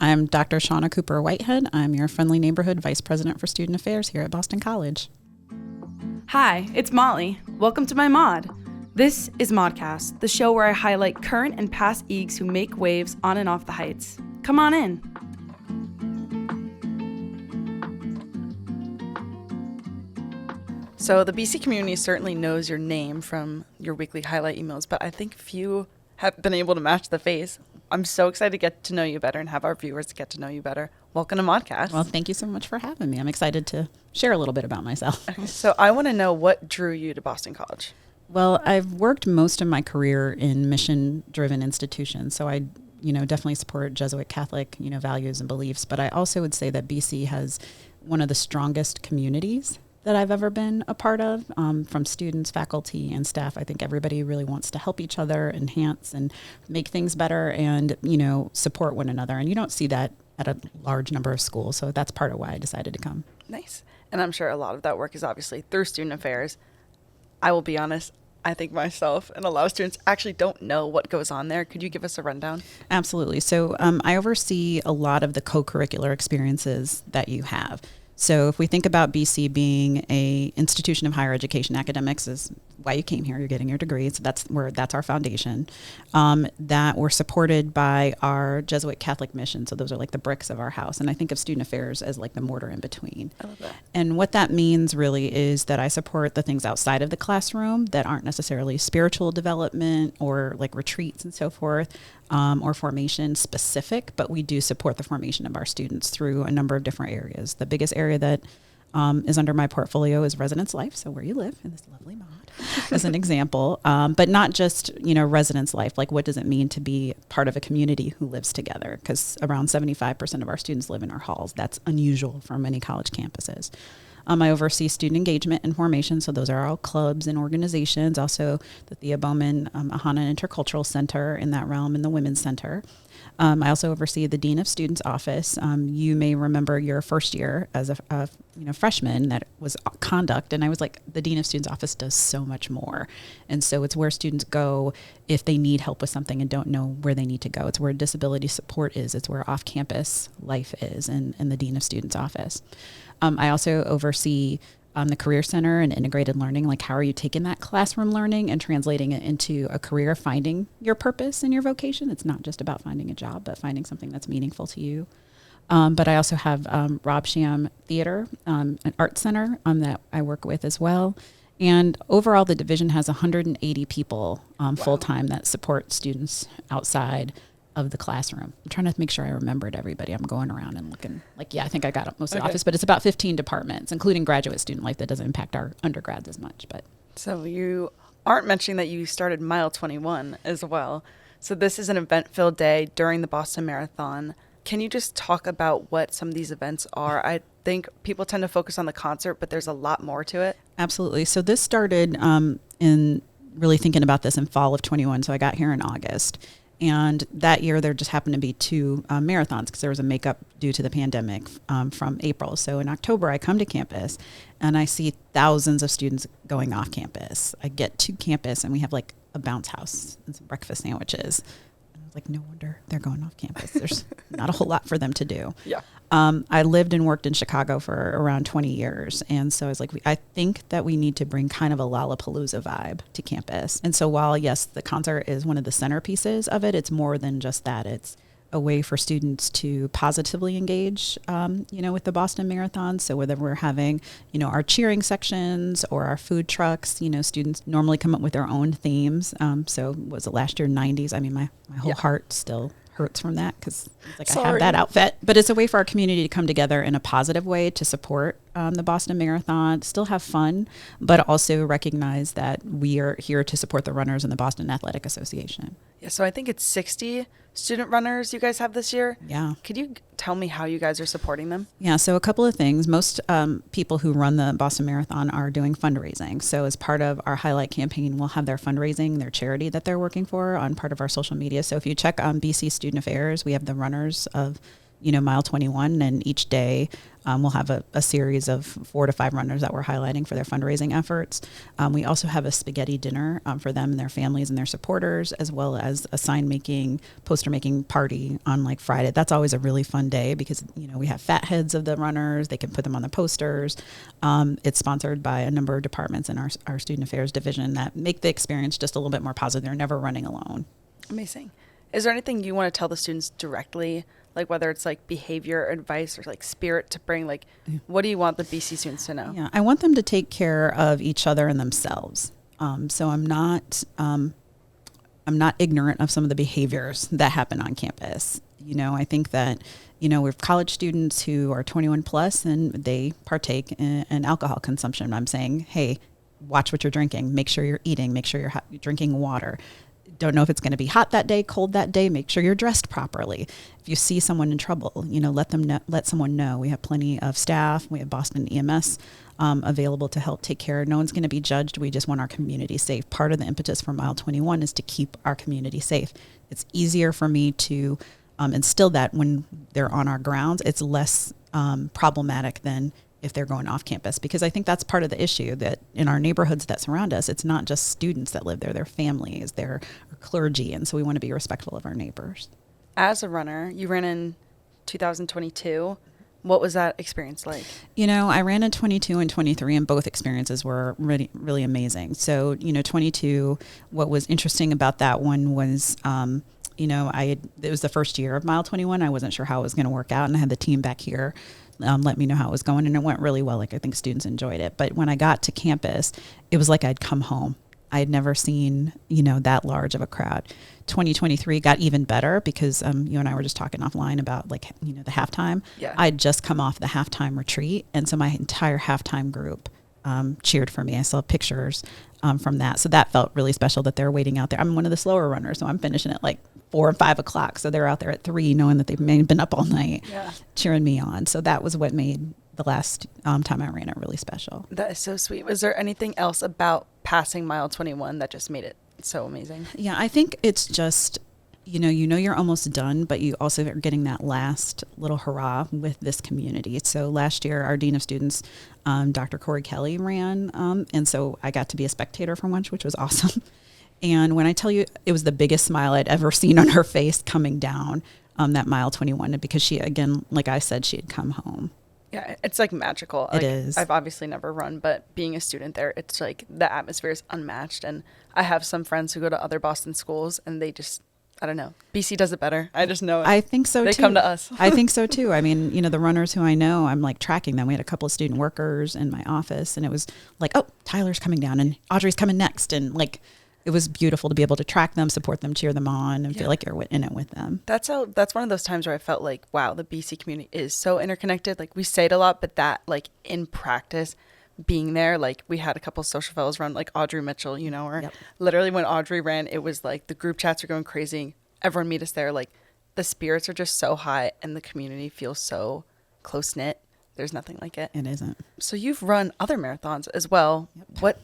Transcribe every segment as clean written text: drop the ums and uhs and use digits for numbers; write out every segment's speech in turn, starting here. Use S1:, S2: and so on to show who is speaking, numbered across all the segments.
S1: I'm Dr. Shauna Cooper Whitehead. I'm your friendly neighborhood vice president for student affairs here at Boston College.
S2: Hi, it's Molly. Welcome to my mod. This is Modcast, the show where I highlight current and past EAGs who make waves on and off the heights. Come on in.
S3: So the BC community certainly knows your name from your weekly highlight emails, but I think few have been able to match the face. I'm so excited to get to know you better and have our viewers get to know you better. Welcome to Modcast.
S1: Well, thank you so much for having me. I'm excited to share a little bit about myself.
S3: Okay, so I want to know what drew you to Boston College.
S1: Well, I've worked most of my career in mission-driven institutions, so I definitely support Jesuit Catholic, values and beliefs, but I also would say that BC has one of the strongest communities that I've ever been a part of, from students, faculty, and staff. I think everybody really wants to help each other, enhance and make things better and, support one another. And you don't see that at a large number of schools. So that's part of why I decided to come.
S3: Nice. And I'm sure a lot of that work is obviously through student affairs. I will be honest, I think myself and a lot of students actually don't know what goes on there. Could you give us a rundown?
S1: Absolutely. So I oversee a lot of the co-curricular experiences that you have. So if we think about BC being a institution of higher education, academics is why you came here. You're getting your degree. So that's our foundation. That we're supported by our Jesuit Catholic mission. So those are like the bricks of our house. And I think of student affairs as like the mortar in between.
S3: I love that.
S1: And what that means really is that I support the things outside of the classroom that aren't necessarily spiritual development or like retreats and so forth, or formation specific, but we do support the formation of our students through a number of different areas. The biggest area that is under my portfolio is residence life, so where you live in this lovely mod, as an example, but not just, residence life, like what does it mean to be part of a community who lives together? Because around 75% of our students live in our halls. That's unusual for many college campuses. I oversee student engagement and formation, so those are all clubs and organizations, also the Thea Bowman Ahana Intercultural Center in that realm and the Women's Center. I also oversee the Dean of Students office. You may remember your first year as a freshman that was conduct, and I was like, the Dean of Students office does so much more. And so it's where students go if they need help with something and don't know where they need to go. It's where disability support is. It's where off-campus life is in the Dean of Students office. I also oversee the Career Center and integrated learning, like how are you taking that classroom learning and translating it into a career, finding your purpose and your vocation. It's not just about finding a job, but finding something that's meaningful to you. But I also have Rob Sham Theater, an art center that I work with as well. And overall, the division has 180 people full-time that support students outside of the classroom. I'm trying to make sure I remembered everybody. I'm going around and looking like, I think I got most of the office, but it's about 15 departments, including graduate student life that doesn't impact our undergrads as much. But
S3: so you aren't mentioning that you started Mile 21 as well. So this is an event-filled day during the Boston Marathon. Can you just talk about what some of these events are? I think people tend to focus on the concert, but there's a lot more to it.
S1: Absolutely. So this started in really thinking about this in fall of 21. So I got here in August. And that year, there just happened to be two marathons because there was a makeup due to the pandemic from April. So in October, I come to campus and I see thousands of students going off campus. I get to campus and we have like a bounce house and some breakfast sandwiches. And I was like, no wonder they're going off campus. There's not a whole lot for them to do.
S3: Yeah.
S1: I lived and worked in Chicago for around 20 years. And so I was like, I think that we need to bring kind of a Lollapalooza vibe to campus. And so while, yes, the concert is one of the centerpieces of it, it's more than just that. It's a way for students to positively engage, with the Boston Marathon. So whether we're having, our cheering sections or our food trucks, students normally come up with their own themes. So was it last year, 90s? I mean, my whole heart still hurts from that because I have that outfit. But it's a way for our community to come together in a positive way to support the Boston Marathon, still have fun, but also recognize that we are here to support the runners in the Boston Athletic Association.
S3: Yeah, so I think it's 60 student runners you guys have this year.
S1: Yeah.
S3: Could you tell me how you guys are supporting them?
S1: Yeah, so a couple of things. Most people who run the Boston Marathon are doing fundraising. So as part of our highlight campaign, we'll have their fundraising, their charity that they're working for on part of our social media. So if you check on BC Student Affairs, we have the runners of mile 21, and each day we'll have a series of 4 to 5 runners that we're highlighting for their fundraising efforts. We also have a spaghetti dinner for them and their families and their supporters, as well as a sign making, poster making party on like Friday. That's always a really fun day because, we have fat heads of the runners. They can put them on the posters. It's sponsored by a number of departments in our student affairs division that make the experience just a little bit more positive. They're never running alone.
S3: Amazing. Is there anything you want to tell the students directly, like whether it's like behavior advice or like spirit to bring, like what do you want the BC students to know?
S1: Yeah, I want them to take care of each other and themselves. So I'm not ignorant of some of the behaviors that happen on campus. I think that, we have college students who are 21 plus and they partake in alcohol consumption. I'm saying, hey, watch what you're drinking. Make sure you're eating. Make sure you're drinking water. Don't know if it's going to be hot that day, cold that day. Make sure you're dressed properly. If you see someone in trouble, let someone know. We have plenty of staff. We have Boston EMS available to help take care. No one's going to be judged. We just want our community safe. Part of the impetus for Mile 21 is to keep our community safe. It's easier for me to instill that when they're on our grounds. It's less problematic than if they're going off campus, because I think that's part of the issue, that in our neighborhoods that surround us, it's not just students that live there, they're families, they're clergy. And so we want to be respectful of our neighbors.
S3: As a runner, you ran in 2022. What was that experience like?
S1: I ran in 22 and 23, and both experiences were really, really amazing. So, 22, what was interesting about that one was, it was the first year of Mile 21. I wasn't sure how it was going to work out, and I had the team back here let me know how it was going, and it went really well. Like, I think students enjoyed it. But when I got to campus, it was like I'd come home. I had never seen, that large of a crowd. 2023 got even better because you and I were just talking offline about the halftime.
S3: Yeah.
S1: I'd just come off the halftime retreat, and so my entire halftime group cheered for me. I saw pictures from that. So that felt really special that they're waiting out there. I'm one of the slower runners, so I'm finishing at 4 or 5 o'clock. So they're out there at 3, knowing that they've been up all night, cheering me on. So that was what made the last time I ran it really special.
S3: That is so sweet. Was there anything else about passing Mile 21 that just made it so amazing?
S1: Yeah, I think it's just, you're almost done, but you also are getting that last little hurrah with this community. So last year, our Dean of Students, Dr. Corey Kelly, ran, and so I got to be a spectator for once, which was awesome. And when I tell you, it was the biggest smile I'd ever seen on her face coming down that Mile 21, because she, again, like I said, she had come home.
S3: Yeah, it's magical.
S1: It is.
S3: I've obviously never run, but being a student there, it's the atmosphere is unmatched. And I have some friends who go to other Boston schools, and they just, I don't know, BC does it better. I just know it.
S1: I think so,
S3: they
S1: too.
S3: They come to us.
S1: I think so, too. I mean, the runners who I know, I'm tracking them. We had a couple of student workers in my office, and it was oh, Tyler's coming down, and Audrey's coming next. And it was beautiful to be able to track them, support them, cheer them on, and feel like you're in it with them.
S3: That's one of those times where I felt wow, the BC community is so interconnected. We say it a lot, but that in practice, being there, we had a couple of social fellows run, Audrey Mitchell, or literally when Audrey ran, it was the group chats are going crazy. Everyone meet us there. The spirits are just so high, and the community feels so close knit. There's nothing like it.
S1: It isn't.
S3: So you've run other marathons as well. Yep.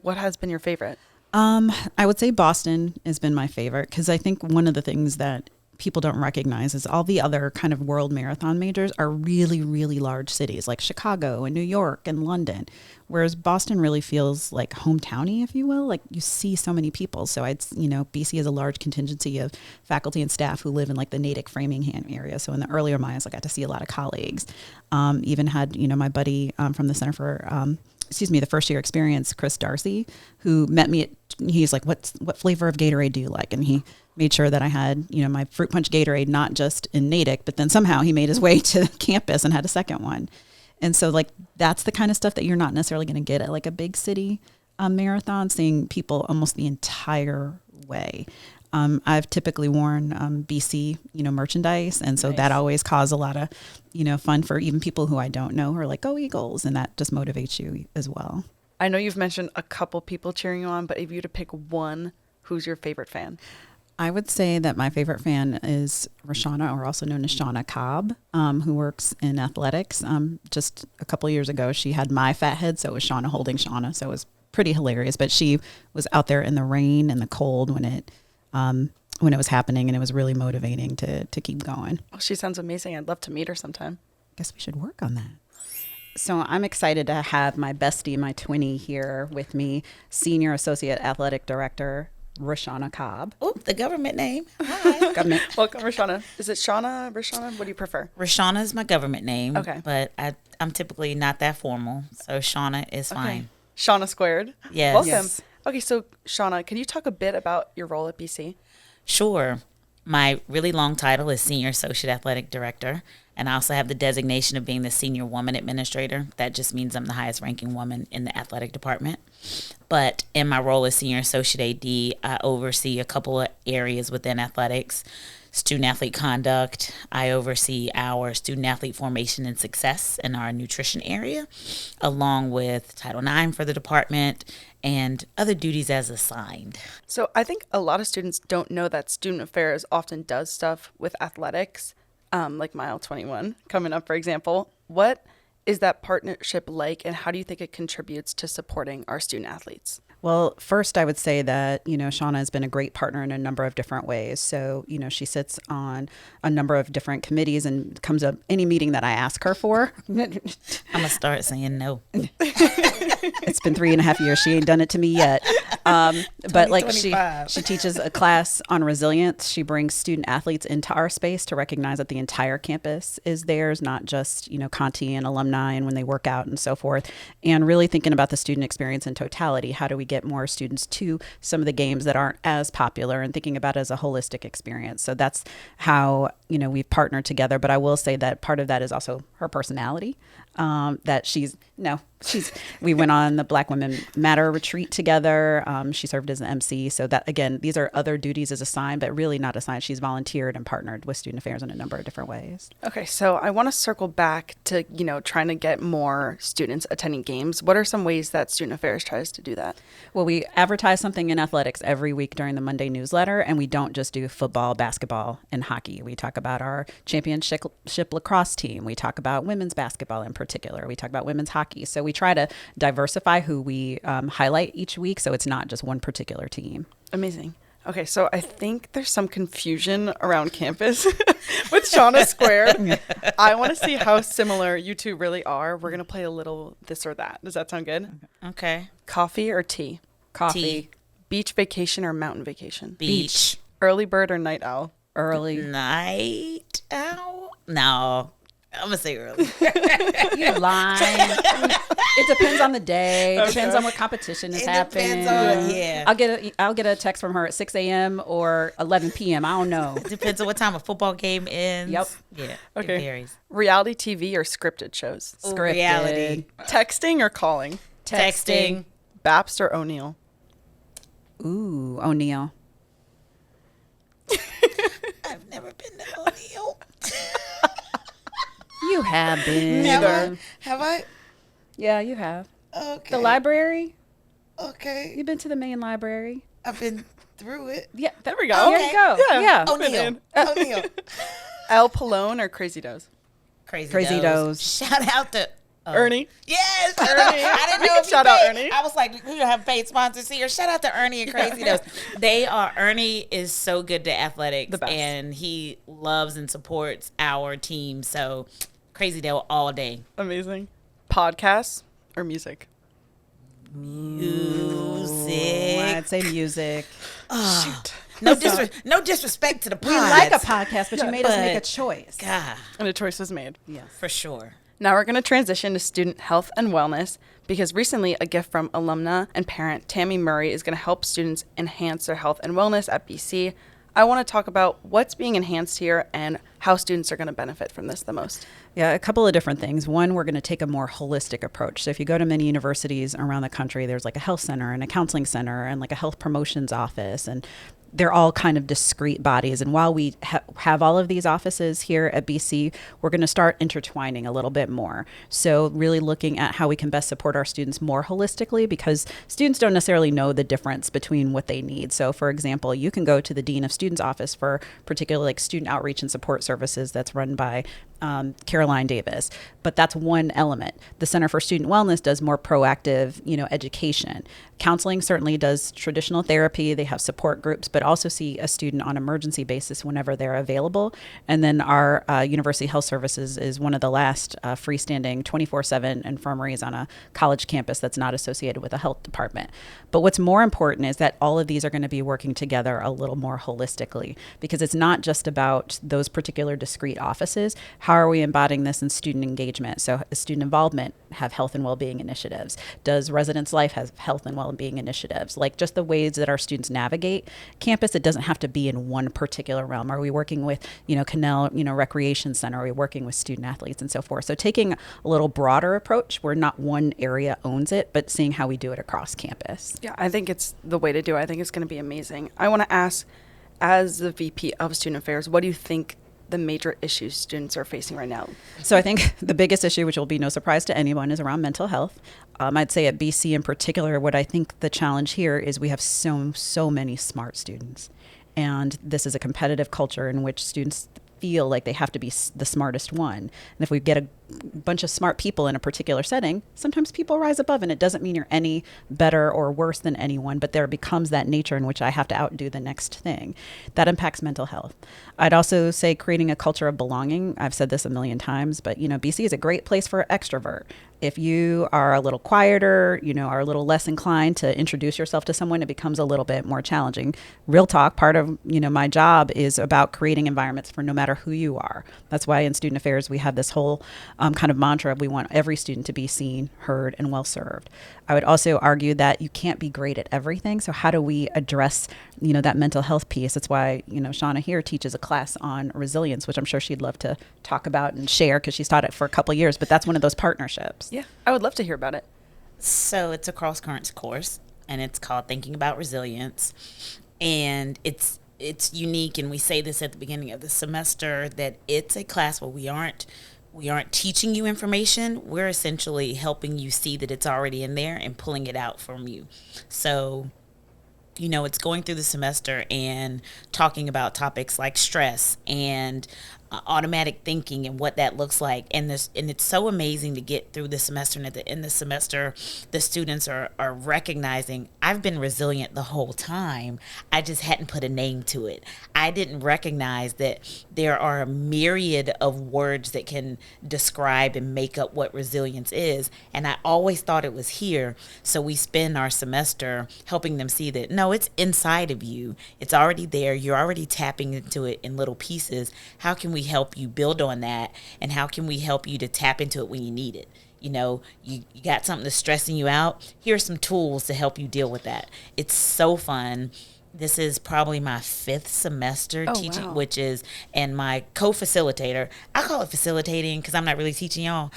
S3: What has been your favorite?
S1: I would say Boston has been my favorite, because I think one of the things that people don't recognize is all the other kind of world marathon majors are really, really large cities like Chicago and New York and London, whereas Boston really feels like hometowny, if you will. You see so many people. So BC has a large contingency of faculty and staff who live in the Natick, Framingham area. So in the earlier miles, I got to see a lot of colleagues. Even had, my buddy from the Center for the first year experience, Chris Darcy, who met me he's like, what flavor of Gatorade do you like? And he made sure that I had, my fruit punch Gatorade, not just in Natick, but then somehow he made his way to campus and had a second one. And so that's the kind of stuff that you're not necessarily going to get at a big city marathon, seeing people almost the entire way. I've typically worn BC, merchandise. And so that always caused a lot of, fun for even people who I don't know, who are go Eagles. And that just motivates you as well.
S3: I know you've mentioned a couple people cheering you on, but if you had to pick one, who's your favorite fan?
S1: I would say that my favorite fan is Roshana, or also known as Shauna Cobb, who works in athletics. Just a couple of years ago, she had my fat head, so it was Shauna holding Shauna. So it was pretty hilarious. But she was out there in the rain and the cold when it when it was happening, and it was really motivating to keep going.
S3: Oh, she sounds amazing. I'd love to meet her sometime.
S1: Guess we should work on that. So I'm excited to have my bestie, my twinnie here with me, Senior Associate Athletic Director, Rashana Cobb.
S4: Oh, the government name. Hi.
S1: Government.
S3: Welcome, Rashana. Is it Shauna, Rashana? What do you prefer?
S4: Rashana is my government name.
S3: Okay.
S4: But I'm typically not that formal, so Shauna is fine.
S3: Shauna squared.
S4: Yes.
S3: Welcome.
S4: Yes.
S3: Okay, so Shauna, can you talk a bit about your role at BC?
S4: Sure. My really long title is Senior Associate Athletic Director, and I also have the designation of being the Senior Woman Administrator. That just means I'm the highest ranking woman in the athletic department. But in my role as Senior Associate AD, I oversee a couple of areas within athletics. Student athlete conduct. I oversee our student athlete formation and success in our nutrition area, along with Title IX for the department and other duties as assigned.
S3: So I think a lot of students don't know that Student Affairs often does stuff with athletics, like Mile 21 coming up, for example. What is that partnership like, and how do you think it contributes to supporting our student athletes?
S1: Well, first, I would say that, Shauna has been a great partner in a number of different ways. So, she sits on a number of different committees and comes up any meeting that I ask her for.
S4: I'm going to start saying no.
S1: It's been 3.5 years. She ain't done it to me yet. But like she
S4: 2025.
S1: teaches a class on resilience. She brings student athletes into our space to recognize that the entire campus is theirs, not just, Conti and alumni and when they work out and so forth. And really thinking about the student experience in totality. How do we get more students to some of the games that aren't as popular, and thinking about it as a holistic experience? So that's how, we've partnered together. But I will say that part of that is also her personality. We went on the Black Women Matter retreat together. She served as an MC. So that, again, these are other duties as assigned, but really not assigned. She's volunteered and partnered with Student Affairs in a number of different ways.
S3: Okay, so I want to circle back to, trying to get more students attending games. What are some ways that Student Affairs tries to do that?
S1: Well, we advertise something in athletics every week during the Monday newsletter, and we don't just do football, basketball, and hockey. We talk about our championship lacrosse team. We talk about women's basketball in particular. We talk about women's hockey. So we try to diversify who we highlight each week, so it's not just one particular team.
S3: Amazing. Okay, so I think there's some confusion around campus with Shauna Squared. I want to see how similar you two really are. We're going to play a little this or that. Does that sound good?
S4: Okay.
S3: Coffee or tea?
S1: Coffee.
S4: Tea.
S3: Beach vacation or mountain vacation?
S4: Beach.
S3: Early bird or night owl?
S1: Early.
S4: Night owl? No. I'm going to say early.
S1: You lying. It depends on the day. It depends on what competition is happening.
S4: depends on, yeah.
S1: I'll get a text from her at 6 a.m. or 11 p.m. I don't know.
S4: Depends on what time a football game ends.
S1: Yep.
S4: Yeah.
S3: Okay.
S4: It varies.
S3: Reality TV or scripted shows?
S4: Ooh,
S1: Scripted.
S4: reality.
S3: Texting or calling?
S4: Texting.
S3: Baps or O'Neill?
S1: Ooh, O'Neill.
S4: I've never been to O'Neill.
S1: You have been.
S3: Neither.
S4: Have I?
S1: Yeah, you have.
S4: Okay.
S1: The library?
S4: Okay.
S1: You've been to the main library?
S4: I've been through it.
S1: Yeah.
S3: There we go.
S1: There you go.
S3: Yeah.
S1: Yeah.
S4: O'Neill. O'Neill.
S3: Al Palone or Crazy Does?
S1: Crazy Does.
S4: Shout out to
S3: Ernie.
S4: Yes,
S3: Ernie.
S4: I didn't
S3: We
S4: know
S3: can
S4: if you
S3: shout out
S4: paid.
S3: Ernie.
S4: I was like, we don't have paid sponsors here. Shout out to Ernie and Crazy Does. Ernie is so good to athletics,
S3: The best.
S4: and he loves and supports our team. So Crazy Doe all day.
S3: Amazing. Podcasts or music?
S4: Music.
S1: I'd say music.
S3: Shoot.
S4: No disrespect to the pods.
S1: We like a podcast, but you made us make a
S4: but-
S1: choice.
S4: God,
S3: And a choice was made.
S1: Yes.
S4: for sure.
S3: Now we're going to transition to student health and wellness because recently a gift from alumna and parent Tammy Murray is going to help students enhance their health and wellness at BC. I want to talk about what's being enhanced here and how students are going to benefit from this the most.
S1: Yeah, a couple of different things. One, we're going to take a more holistic approach. So if you go to many universities around the country, there's like a health center and a counseling center and like a health promotions office, and they're all kind of discrete bodies. And while we have all of these offices here at BC, we're going to start intertwining a little bit more. So really looking at how we can best support our students more holistically, because students don't necessarily know the difference between what they need. So for example, you can go to the Dean of Students office for particularly like student outreach and support services that's run by Caroline Davis, but that's one element. The Center for Student Wellness does more proactive, education. Counseling certainly does traditional therapy. They have support groups, but also see a student on emergency basis whenever they're available. And then our University Health Services is one of the last freestanding 24/7 infirmaries on a college campus that's not associated with a health department. But what's more important is that all of these are going to be working together a little more holistically, because it's not just about those particular discrete offices. How are we embodying this in student engagement? So student involvement have health and well-being initiatives. Does Residence Life have health and well-being initiatives? Like just the ways that our students navigate campus, it doesn't have to be in one particular realm. Are we working with, Cannell, Recreation Center? Are we working with student athletes and so forth? So taking a little broader approach where not one area owns it, but seeing how we do it across campus.
S3: Yeah, I think it's the way to do it. I think it's going to be amazing. I want to ask, as the VP of Student Affairs, what do you think the major issues students are facing right now?
S1: So I think the biggest issue, which will be no surprise to anyone, is around mental health. I'd say at BC in particular, what I think the challenge here is we have so many smart students. And this is a competitive culture in which students feel like they have to be the smartest one. And if we get a bunch of smart people in a particular setting, sometimes people rise above, and it doesn't mean you're any better or worse than anyone, but there becomes that nature in which I have to outdo the next thing. That impacts mental health. I'd also say creating a culture of belonging. I've said this a million times, but BC is a great place for extrovert. If you are a little quieter, are a little less inclined to introduce yourself to someone, it becomes a little bit more challenging. Real talk, part of, my job is about creating environments for no matter who you are. That's why in Student Affairs, we have this whole kind of mantra. We want every student to be seen, heard, and well served. I would also argue that you can't be great at everything. So how do we address, that mental health piece? That's why, Shauna here teaches a class on resilience, which I'm sure she'd love to talk about and share because she's taught it for a couple of years, but that's one of those partnerships.
S3: Yeah, I would love to hear about it.
S4: So it's a cross currents course, and it's called Thinking About Resilience. And it's unique, and we say this at the beginning of the semester, that it's a class where we aren't teaching you information. We're essentially helping you see that it's already in there and pulling it out from you. So, it's going through the semester and talking about topics like stress and automatic thinking and what that looks like. And it's so amazing to get through the semester, and at the end of the semester, the students are recognizing, I've been resilient the whole time. I just hadn't put a name to it. I didn't recognize that there are a myriad of words that can describe and make up what resilience is. And I always thought it was here. So we spend our semester helping them see that, no, it's inside of you. It's already there. You're already tapping into it in little pieces. How can we help you build on that, and how can we help you to tap into it when you need it? You got something that's stressing you out. Here are some tools to help you deal with that. It's so fun. This is probably my 5th semester teaching,
S3: wow.
S4: which is, and my co-facilitator, I call it facilitating because I'm not really teaching y'all.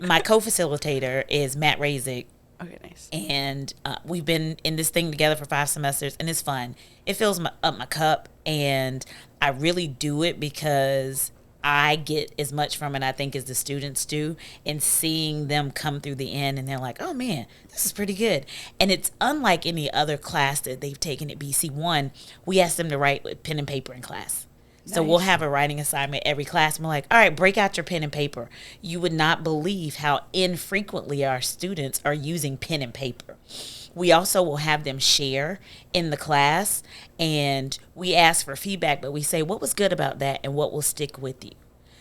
S4: My co-facilitator is Matt Razik.
S3: Okay, nice.
S4: And we've been in this thing together for 5 semesters, and it's fun. It fills up my cup, and I really do it because I get as much from it, I think, as the students do, and seeing them come through the end, and they're like, oh, man, this is pretty good. And it's unlike any other class that they've taken at BC1. We ask them to write with pen and paper in class. So we'll have a writing assignment every class. And we're like, all right, break out your pen and paper. You would not believe how infrequently our students are using pen and paper. We also will have them share in the class, and we ask for feedback, but we say, what was good about that and what will stick with you?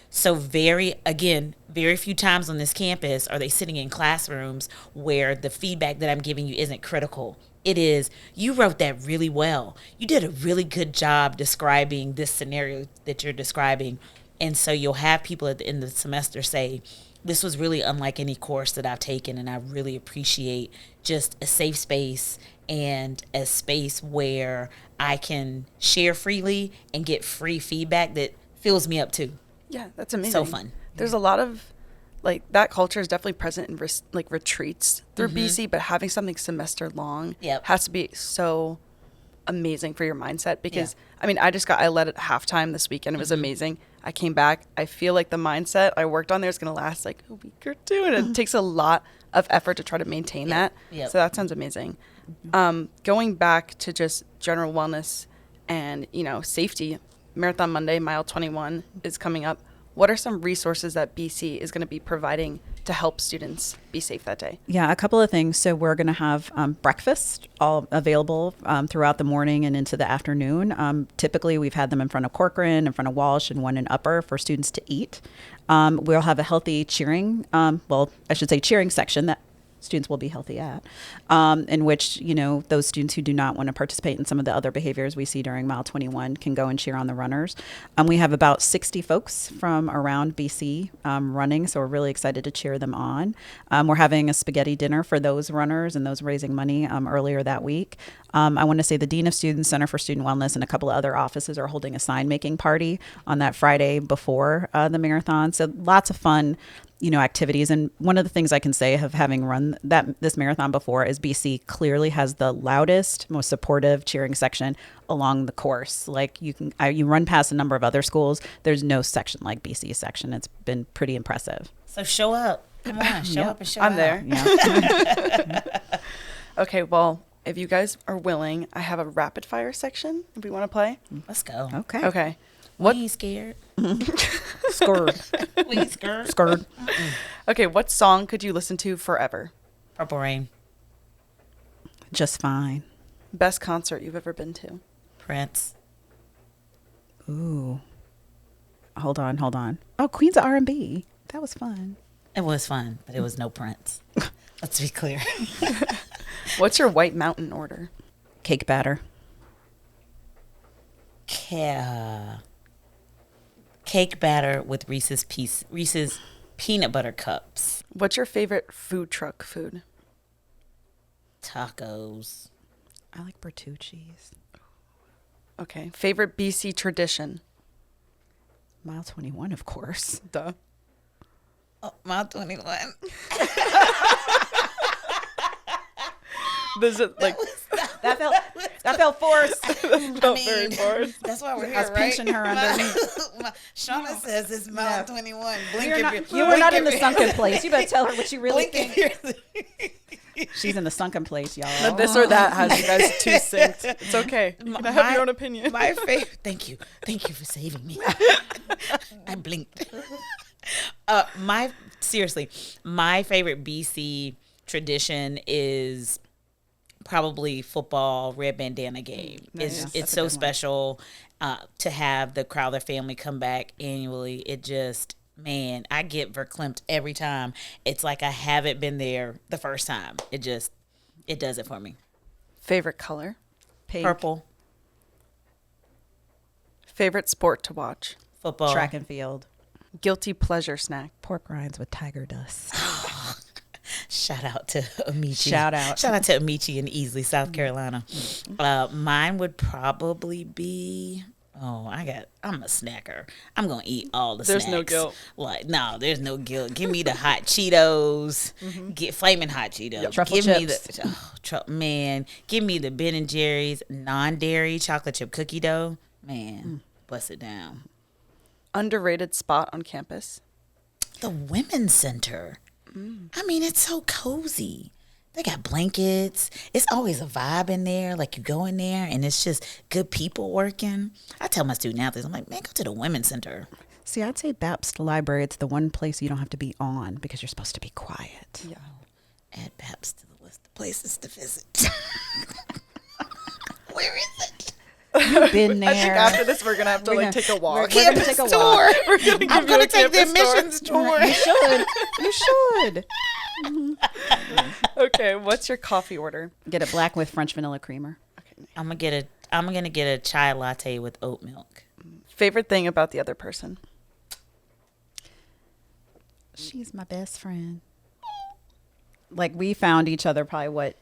S4: So very few times on this campus are they sitting in classrooms where the feedback that I'm giving you isn't critical. It is, you wrote that really well. You did a really good job describing this scenario that you're describing. And so you'll have people at the end of the semester say, this was really unlike any course that I've taken, and I really appreciate just a safe space and a space where I can share freely and get free feedback that fills me up too.
S3: Yeah, that's amazing.
S4: So fun.
S3: There's a lot of, that culture is definitely present in retreats through BC, but having something semester long has to be so amazing for your mindset because, I led at halftime this weekend. It was amazing. I came back. I feel like the mindset I worked on there is going to last like a week or two, and it takes a lot of effort to try to maintain that. So that sounds amazing. Going back to just general wellness and, safety, Marathon Monday, Mile 21 is coming up. What are some resources that BC is going to be providing to help students be safe that day?
S1: Yeah, a couple of things. So we're going to have breakfast all available throughout the morning and into the afternoon. Typically, we've had them in front of Corcoran, in front of Walsh, and one in Upper for students to eat. We'll have a healthy cheering, cheering section that students will be healthy at, in which, those students who do not want to participate in some of the other behaviors we see during Mile 21 can go and cheer on the runners. We have about 60 folks from around BC running, so we're really excited to cheer them on. We're having a spaghetti dinner for those runners and those raising money earlier that week. I want to say the Dean of Students, Center for Student Wellness, and a couple of other offices are holding a sign-making party on that Friday before the marathon. So lots of fun activities. And one of the things I can say of having run this marathon before is BC clearly has the loudest, most supportive cheering section along the course. Like you run past a number of other schools. There's no section like BC's section. It's been pretty impressive.
S4: So show up. Come on, show up and show
S3: I'm
S4: out.
S3: there.
S1: Yeah.
S3: Okay, well, if you guys are willing, I have a rapid fire section if we want to play.
S4: Let's go.
S1: Okay.
S3: Okay.
S4: What?
S3: What?
S4: We ain't scared.
S1: Scored.
S4: We ain't scared.
S1: Scored.
S3: Okay, what song could you listen to forever?
S4: Purple Rain.
S1: Just fine.
S3: Best concert you've ever been to?
S4: Prince.
S1: Ooh. Hold on. Oh, Queens of R&B. That was fun.
S4: It was fun, but it was no Prince. Let's be clear.
S3: What's your White Mountain order?
S1: Cake batter.
S4: Cake batter with Reese's peanut butter cups.
S3: What's your favorite food truck food?
S4: Tacos.
S1: I like Bertucci's.
S3: Okay. Favorite BC tradition?
S1: Mile 21, of course.
S3: Duh.
S4: Oh, Mile 21.
S3: This is like
S1: That felt forced.
S3: felt very forced.
S4: That's why we're here,
S1: I was
S4: right?
S1: pinching her underneath.
S4: Shauna says it's Mile 21. Blink
S1: You were not in the sunken place. You better tell her what you really think. She's in the sunken place, y'all.
S3: This or that has you guys too synced. It's okay. You can have your own opinion.
S4: My favorite. Thank you for saving me. I blinked. My favorite BC tradition is probably football red bandana game.
S1: Nice.
S4: It's so special to have the Crowther family come back annually. It just, man, I get verklempt every time. It's like I haven't been there the first time. It does it for me.
S3: Favorite color?
S1: Pink.
S4: Purple.
S3: Favorite sport to watch?
S4: Football.
S1: Track and field.
S3: Guilty pleasure snack?
S1: Pork rinds with tiger dust.
S4: Shout out to Amici.
S1: Shout out
S4: to Amici in Easley, South Carolina. Mine would probably be, I'm a snacker. I'm going to eat all the snacks.
S3: There's no guilt.
S4: No, there's no guilt. Give me the hot Cheetos. Get flaming hot Cheetos.
S1: Yep. Truffle
S4: Give
S1: chips.
S4: me give me the Ben & Jerry's non-dairy chocolate chip cookie dough. Man, bust it down.
S3: Underrated spot on campus?
S4: The Women's Center. I mean, it's so cozy. They got blankets. It's always a vibe in there. Like you go in there and it's just good people working. I tell my student athletes, I'm like, man, go to the Women's Center.
S1: See, I'd say Bapst Library. It's the one place you don't have to be on because you're supposed to be quiet.
S3: Yeah.
S4: Add Pabst to the list of places to visit. Where is it?
S1: You've been there.
S3: I think after this we're gonna have to take a walk.
S1: We're gonna take a walk.
S3: We're gonna give
S4: I'm
S3: you
S4: going
S3: a
S4: to take the
S3: campus tour.
S4: admissions tour.
S1: You should.
S3: Okay, what's your coffee order?
S1: Get it black with French vanilla creamer.
S3: Okay.
S4: I'm gonna get a chai latte with oat milk.
S3: Favorite thing about the other person?
S1: She's my best friend. Like we found each other probably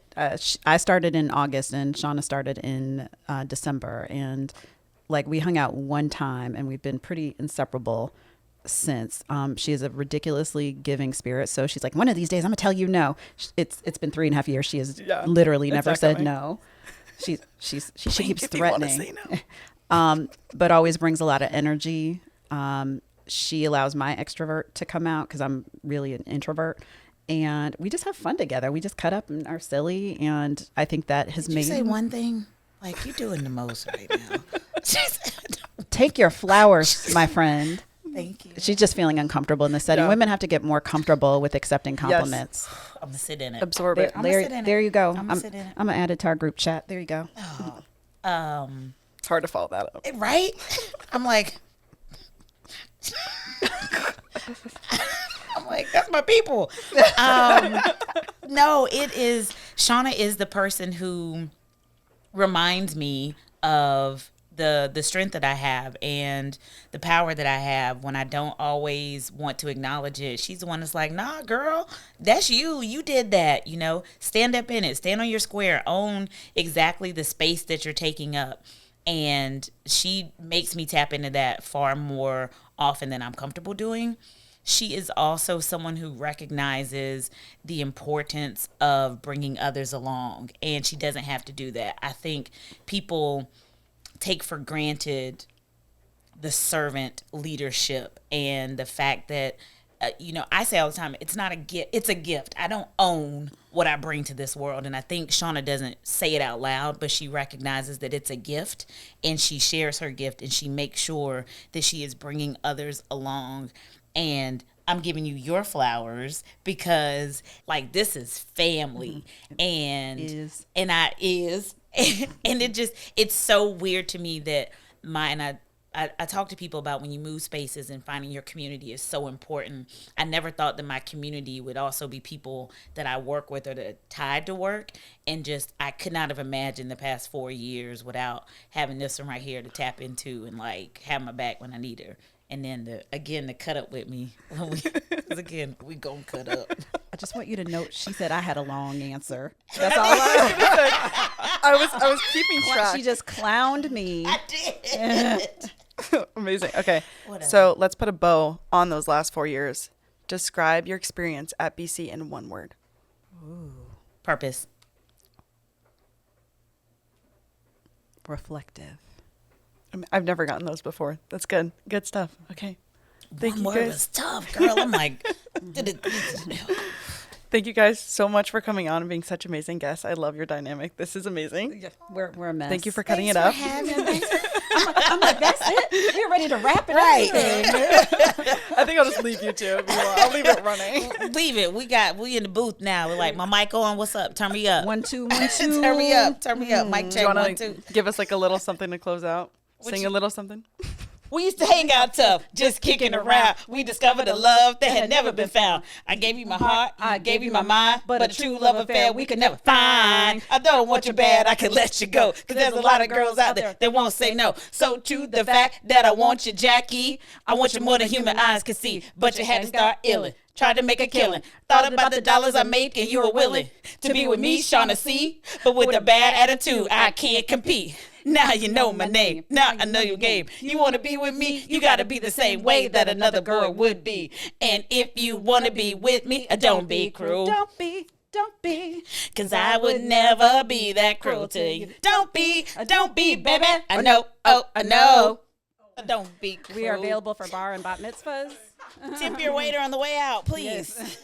S1: I started in August and Shauna started in December, and like we hung out one time and we've been pretty inseparable since. She is a ridiculously giving spirit, so she's like, one of these days I'm gonna tell you no. It's been 3.5 years. She has literally never said
S3: coming.
S1: no. She keeps
S3: if you wanna
S1: threatening,
S3: say no.
S1: but always brings a lot of energy. She allows my extrovert to come out because I'm really an introvert. And we just have fun together. We just cut up and are silly. And I think that has
S4: Did
S1: made...
S4: you say one thing? Like, you're doing the most right now.
S1: Take your flowers, my friend.
S4: Thank you.
S1: She's just feeling uncomfortable in this setting.
S3: Yeah.
S1: Women have to get more comfortable with accepting compliments.
S4: I'm gonna sit in it.
S3: Absorb
S1: There,
S3: it.
S4: I'ma
S1: there,
S4: sit in it.
S1: there you go.
S4: I'ma sit in it.
S1: I'm gonna add it to our group chat. There you go.
S3: It's hard to follow that up.
S4: Right? I'm like, that's my people. No, it is. Shauna is the person who reminds me of the strength that I have and the power that I have when I don't always want to acknowledge it. She's the one that's like, nah, girl, that's you. You did that. Stand up in it. Stand on your square. Own exactly the space that you're taking up. And she makes me tap into that far more often than I'm comfortable doing. She is also someone who recognizes the importance of bringing others along, and she doesn't have to do that. I think people take for granted the servant leadership and the fact that, I say all the time, it's not a gift, it's a gift. I don't own what I bring to this world. And I think Shauna doesn't say it out loud, but she recognizes that it's a gift, and she shares her gift, and she makes sure that she is bringing others along. And I'm giving you your flowers because this is family. And
S1: Is.
S4: and and it's so weird to me that I talk to people about when you move spaces and finding your community is so important. I never thought that my community would also be people that I work with or that are tied to work. And I could not have imagined the past 4 years without having this one right here to tap into and have my back when I need her. And then to cut up with me. Because again, we gonna cut up.
S1: I just want you to note, she said I had a long answer. That's all I
S3: I was keeping track.
S1: She just clowned me.
S4: I did.
S3: Amazing. Okay.
S4: Whatever.
S3: So let's put a bow on those last 4 years. Describe your experience at BC in one word.
S4: Purpose.
S1: Reflective.
S3: I've never gotten those before. That's good. Good stuff. Okay. Thank
S4: One
S3: you
S4: word
S3: guys.
S4: was tough, girl. I'm like,
S3: Thank you guys so much for coming on and being such amazing guests. I love your dynamic. This is amazing.
S1: Yeah, we're a mess.
S3: Thank you for cutting it up.
S1: I'm like, that's it. We're ready to wrap it
S4: Right.
S1: up.
S3: I think I'll just leave you two if you want. I'll leave it running.
S4: Leave it. We in the booth now. We're like, my mic on. What's up? Turn me up.
S1: 1 2 1 2.
S4: Turn me up. Turn me up. Mic
S3: Do
S4: check.
S3: you
S4: 1
S3: want
S4: 2.
S3: to give us a little something to close out? Sing a little something?
S4: We used to hang out tough, just kicking around. We discovered a love that had never been found. I gave you my heart, I gave you my mind, but a true love affair we could never find. I don't want you bad, I can let you go, cause there's a lot of girls out there that won't say no. So to the fact that I want you, Jackie, I want you more than human eyes can see, but you had to start illin'. Tried to make a killing. Thought about the dollars I made and you were willing to be with me, Shauna C. But with a bad attitude, I can't compete. Now you know my name. Now I know your game. You want to be with me? You got to be the same way that another boy would be. And if you want to be with me, don't be cruel.
S1: Don't be.
S4: Cause I would never be that cruel to you. Don't be, baby. I know, I know. Don't be cruel.
S1: We are available for bar and bat mitzvahs.
S4: Tip your waiter on the way out, please.